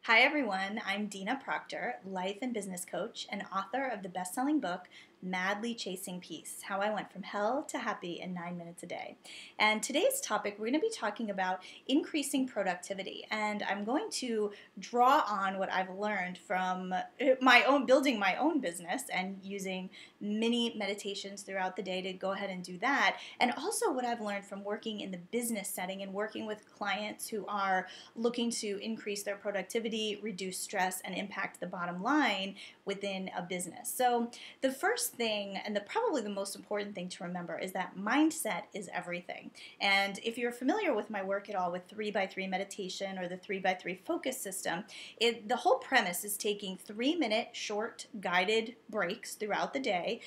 Hi everyone, I'm Dina Proctor, life and business coach and author of the best-selling book Madly Chasing Peace: How I Went from Hell to Happy in 9 Minutes a Day. And today's topic, we're going to be talking about increasing productivity, and I'm going to draw on what I've learned from building my own business and using mini meditations throughout the day to go ahead and do that, and also what I've learned from working in the business setting and working with clients who are looking to increase their productivity, reduce stress, and impact the bottom line within a business. So the first thing, and probably the most important thing to remember, is that mindset is everything. And if you're familiar with my work at all with 3x3 meditation or the 3x3 focus system, the whole premise is taking 3-minute short guided breaks throughout the day,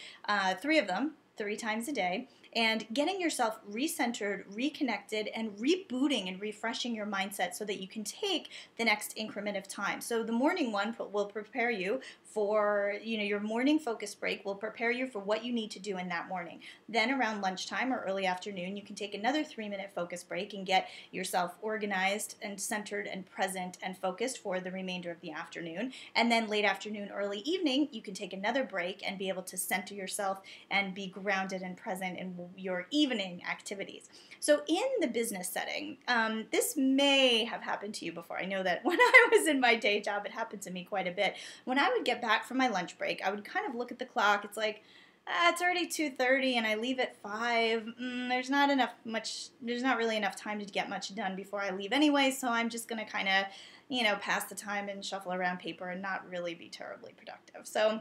3 of them, 3 times a day, and getting yourself recentered, reconnected, and rebooting and refreshing your mindset so that you can take the next increment of time. So the morning one will prepare you for, your morning focus break will prepare you for what you need to do in that morning. Then around lunchtime or early afternoon, you can take another 3-minute focus break and get yourself organized and centered and present and focused for the remainder of the afternoon. And then late afternoon, early evening, you can take another break and be able to center yourself and be grounded and present in your evening activities. So in the business setting, this may have happened to you before. I know that when I was in my day job, it happened to me quite a bit. When I would get back from my lunch break, I would kind of look at the clock. It's like, it's already 2:30 and I leave at 5. There's not really enough time to get much done before I leave anyway, so I'm just going to kind of, pass the time and shuffle around paper and not really be terribly productive. So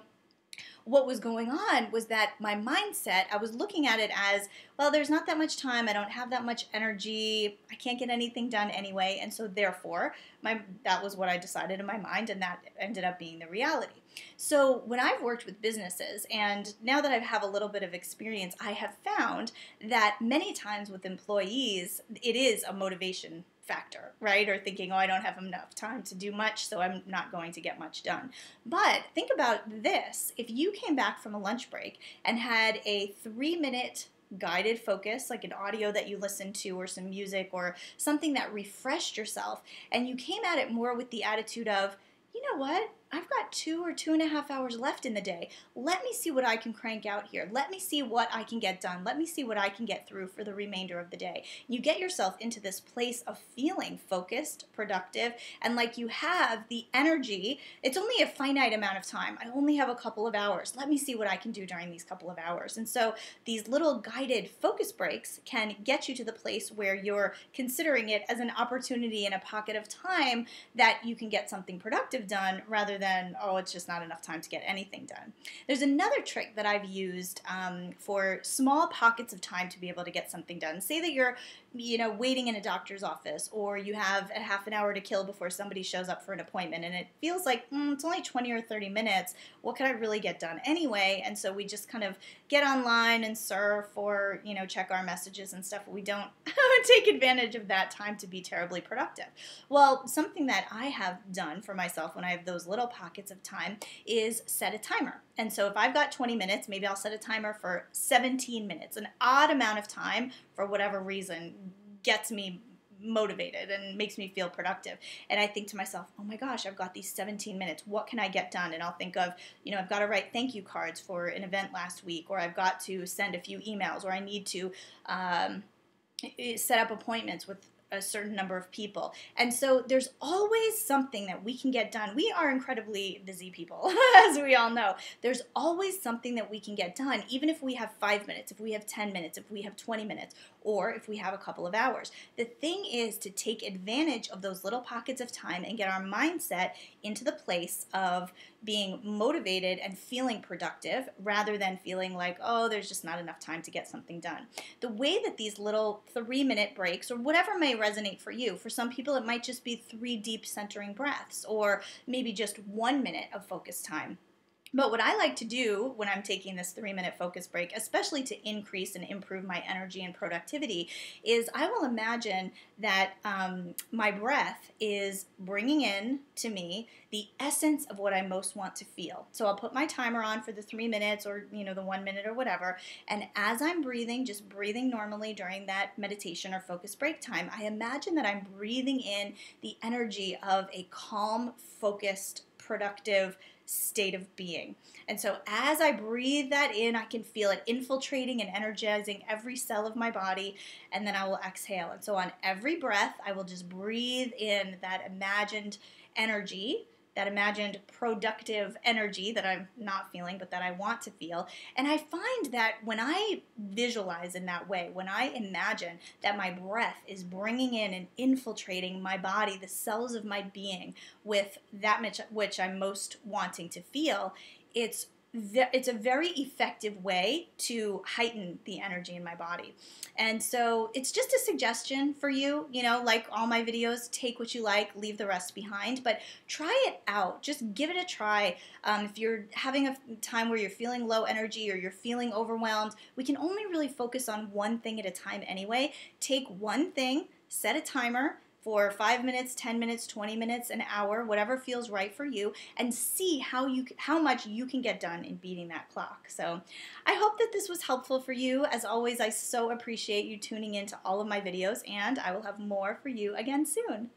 what was going on was that my mindset, I was looking at it as, well, there's not that much time, I don't have that much energy, I can't get anything done anyway, and so therefore, that was what I decided in my mind, and that ended up being the reality. So when I've worked with businesses, and now that I have a little bit of experience, I have found that many times with employees, it is a motivation factor, right? Or thinking, oh, I don't have enough time to do much, so I'm not going to get much done. But think about this. If you came back from a lunch break and had a 3-minute guided focus, like an audio that you listened to or some music or something that refreshed yourself, and you came at it more with the attitude of, you know what? I've got 2 or 2.5 hours left in the day. Let me see what I can crank out here. Let me see what I can get done. Let me see what I can get through for the remainder of the day. You get yourself into this place of feeling focused, productive, and like you have the energy. It's only a finite amount of time. I only have a couple of hours. Let me see what I can do during these couple of hours. And so these little guided focus breaks can get you to the place where you're considering it as an opportunity in a pocket of time that you can get something productive done rather than, oh, it's just not enough time to get anything done. There's another trick that I've used for small pockets of time to be able to get something done. Say that you're, waiting in a doctor's office, or you have a half an hour to kill before somebody shows up for an appointment, and it feels like it's only 20 or 30 minutes. What can I really get done anyway? And so we just kind of get online and surf or, check our messages and stuff. We don't take advantage of that time to be terribly productive. Well, something that I have done for myself when I have those little pockets of time is set a timer. And so if I've got 20 minutes, maybe I'll set a timer for 17 minutes. An odd amount of time, for whatever reason, gets me motivated and makes me feel productive. And I think to myself, oh my gosh, I've got these 17 minutes. What can I get done? And I'll think of, I've got to write thank you cards for an event last week, or I've got to send a few emails, or I need to set up appointments with a certain number of people. And so there's always something that we can get done. We are incredibly busy people, as we all know. There's always something that we can get done, even if we have 5 minutes, if we have 10 minutes, if we have 20 minutes, or if we have a couple of hours. The thing is to take advantage of those little pockets of time and get our mindset into the place of being motivated and feeling productive rather than feeling like, oh, there's just not enough time to get something done. The way that these little 3-minute breaks, or whatever may resonate for you, for some people it might just be 3 deep centering breaths, or maybe just 1 minute of focus time. But what I like to do when I'm taking this 3-minute focus break, especially to increase and improve my energy and productivity, is I will imagine that my breath is bringing in to me the essence of what I most want to feel. So I'll put my timer on for the 3 minutes or, the 1 minute or whatever. And as I'm breathing, just breathing normally during that meditation or focus break time, I imagine that I'm breathing in the energy of a calm, focused, productive state of being. And so as I breathe that in, I can feel it infiltrating and energizing every cell of my body, and then I will exhale. And so on every breath, I will just breathe in that imagined energy, that imagined productive energy that I'm not feeling, but that I want to feel. And I find that when I visualize in that way, when I imagine that my breath is bringing in and infiltrating my body, the cells of my being, with that which I'm most wanting to feel, it's a very effective way to heighten the energy in my body. And so it's just a suggestion for you, like all my videos, take what you like, leave the rest behind, but try it out. Just give it a try. If you're having a time where you're feeling low energy or you're feeling overwhelmed, we can only really focus on one thing at a time anyway. Take one thing, set a timer for 5 minutes, 10 minutes, 20 minutes, an hour, whatever feels right for you, and see how much you can get done in beating that clock. So I hope that this was helpful for you. As always, I so appreciate you tuning in to all of my videos, and I will have more for you again soon.